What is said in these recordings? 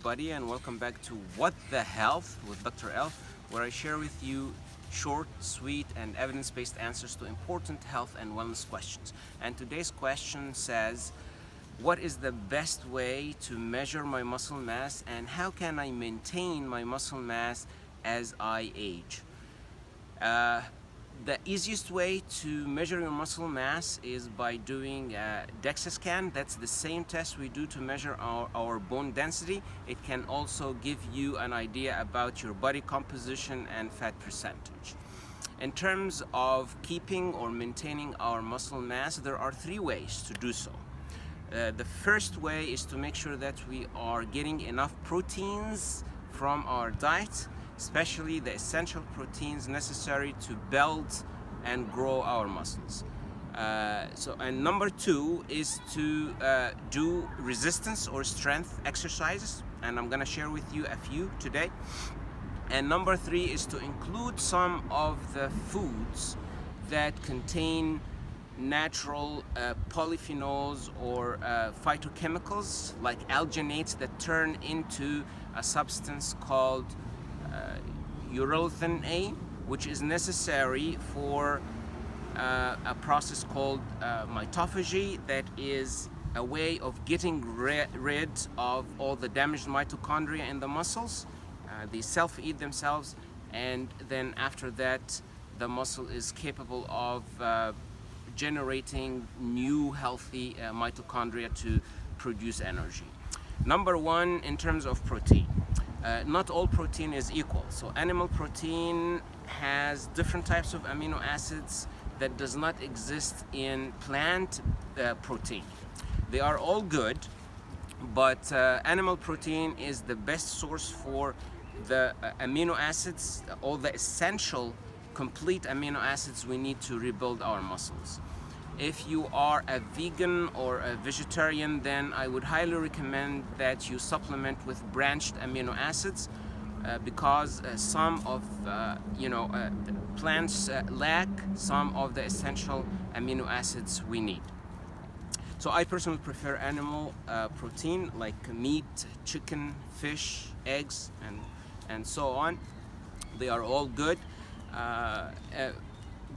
everybody, and welcome back to What the Health with Dr. El, where I share with you short, sweet, and evidence-based answers to important health and wellness questions. And today's question says, what is the best way to measure my muscle mass, and how can I maintain my muscle mass as I age? The easiest way to measure your muscle mass is by doing a DEXA scan. That's the same test we do to measure our bone density. It can also give you an idea about your body composition and fat percentage. In terms of keeping or maintaining our muscle mass, there are three ways to do so. The first way is to make sure that we are getting enough proteins from our diet, especially the essential proteins necessary to build and grow our muscles. And number two is to do resistance or strength exercises, and I'm gonna share with you a few today. And number three is to include some of the foods that contain natural polyphenols or phytochemicals like alginates that turn into a substance called urolithin A, which is necessary for a process called mitophagy, that is a way of getting rid of all the damaged mitochondria in the muscles. They self-eat themselves, and then after that the muscle is capable of generating new healthy mitochondria to produce energy. Number one, in terms of protein. Not all protein is equal. So animal protein has different types of amino acids that does not exist in plant protein. They are all good, but animal protein is the best source for the amino acids, all the essential complete amino acids we need to rebuild our muscles. If you are a vegan or a vegetarian, then I would highly recommend that you supplement with branched amino acids because some of plants lack some of the essential amino acids we need. So I personally prefer animal protein like meat, chicken, fish, eggs, and so on. They are all good.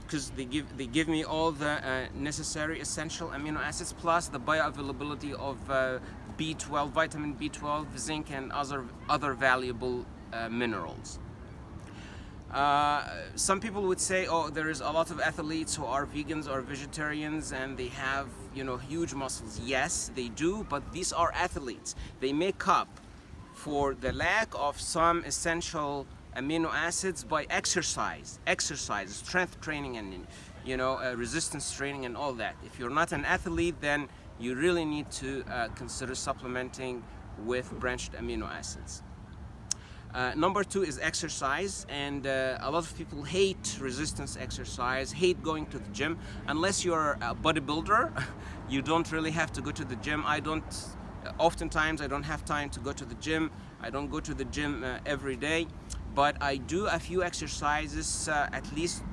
Because they give me all the necessary essential amino acids, plus the bioavailability of B12, vitamin B12, zinc, and other valuable minerals. Some people would say, oh, there is a lot of athletes who are vegans or vegetarians and they have, huge muscles. Yes, they do, but these are athletes. They make up for the lack of some essential amino acids by exercise, strength training, and resistance training and all that. If you're not an athlete, then you really need to consider supplementing with branched amino acids. Number two is exercise, and a lot of people hate resistance exercise, hate going to the gym. Unless you're a bodybuilder, you don't really have to go to the gym. Oftentimes I don't have time to go to the gym. I don't go to the gym every day, but I do a few exercises at least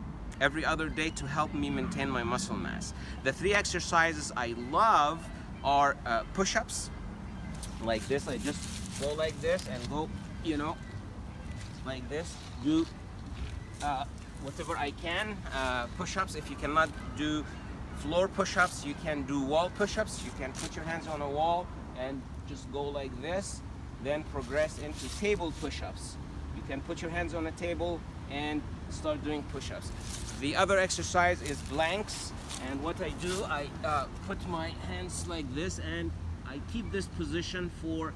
every other day to help me maintain my muscle mass. The three exercises I love are push-ups, like this. I just go like this and go, like this. Do whatever I can. Push-ups. If you cannot do floor push-ups, you can do wall push-ups. You can put your hands on a wall and just go like this, then progress into table push-ups. You can put your hands on a table and start doing push-ups. The other exercise is planks, and what I do, I put my hands like this and I keep this position for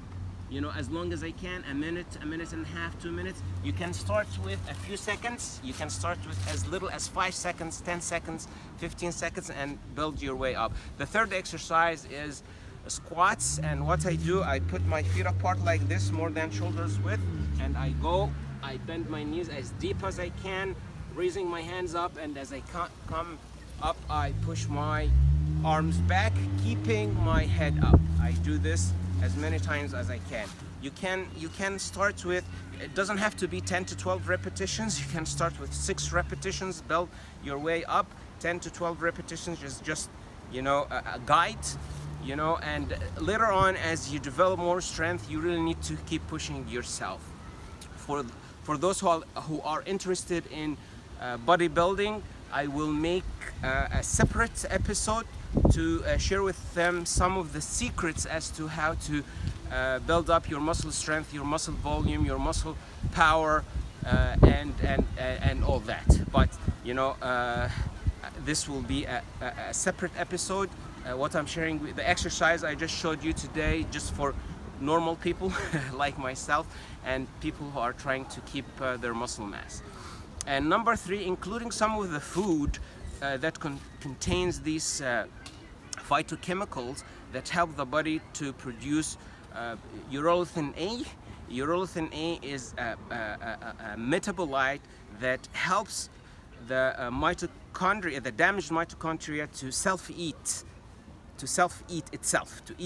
as long as I can, a minute and a half, 2 minutes. You can start with a few seconds. You can start with as little as 5 seconds, 10 seconds, 15 seconds, and build your way up. The third exercise is squats, and what I do, I put my feet apart like this, more than shoulders width, and I bend my knees as deep as I can, raising my hands up, and as I come up, I push my arms back, keeping my head up. I do this as many times as I can. You can start with, it doesn't have to be 10 to 12 repetitions. You can start with 6 repetitions, build your way up. 10 to 12 repetitions is just a guide. you know, and later on, as you develop more strength, you really need to keep pushing yourself. For those who are interested in bodybuilding, I will make a separate episode to share with them some of the secrets as to how to build up your muscle strength, your muscle volume, your muscle power, and all that. But you know, this will be a separate episode. What I'm sharing, the exercise I just showed you today, just for normal people like myself and people who are trying to keep their muscle mass. And number 3, including some of the food that contains these phytochemicals that help the body to produce urolithin A. Urolithin A is a metabolite that helps the mitochondria, the damaged mitochondria, to eat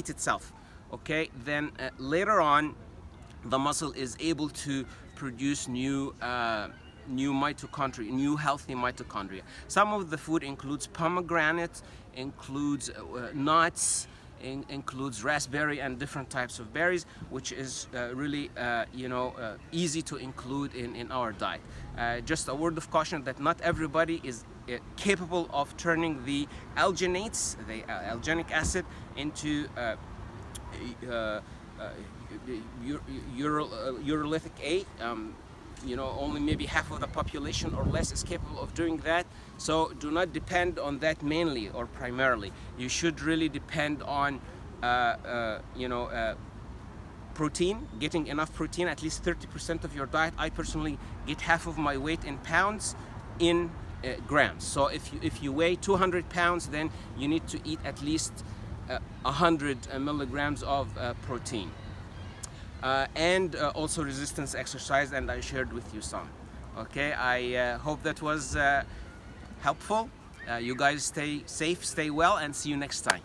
itself. Okay, then later on, the muscle is able to produce new mitochondria, new healthy mitochondria. Some of the food includes pomegranate, includes nuts, includes raspberry and different types of berries, which is really easy to include in our diet. Just a word of caution that not everybody is capable of turning the alginates, the alginic acid, into urolithic A. Only maybe half of the population or less is capable of doing that. So do not depend on that mainly or primarily. You should really depend on protein, getting enough protein, at least 30% of your diet. I personally get half of my weight in pounds in grams. So if you weigh 200 pounds, then you need to eat at least 100 milligrams of protein. And also resistance exercise, and I shared with you some. Okay, I hope that was helpful. You guys stay safe, stay well, and see you next time.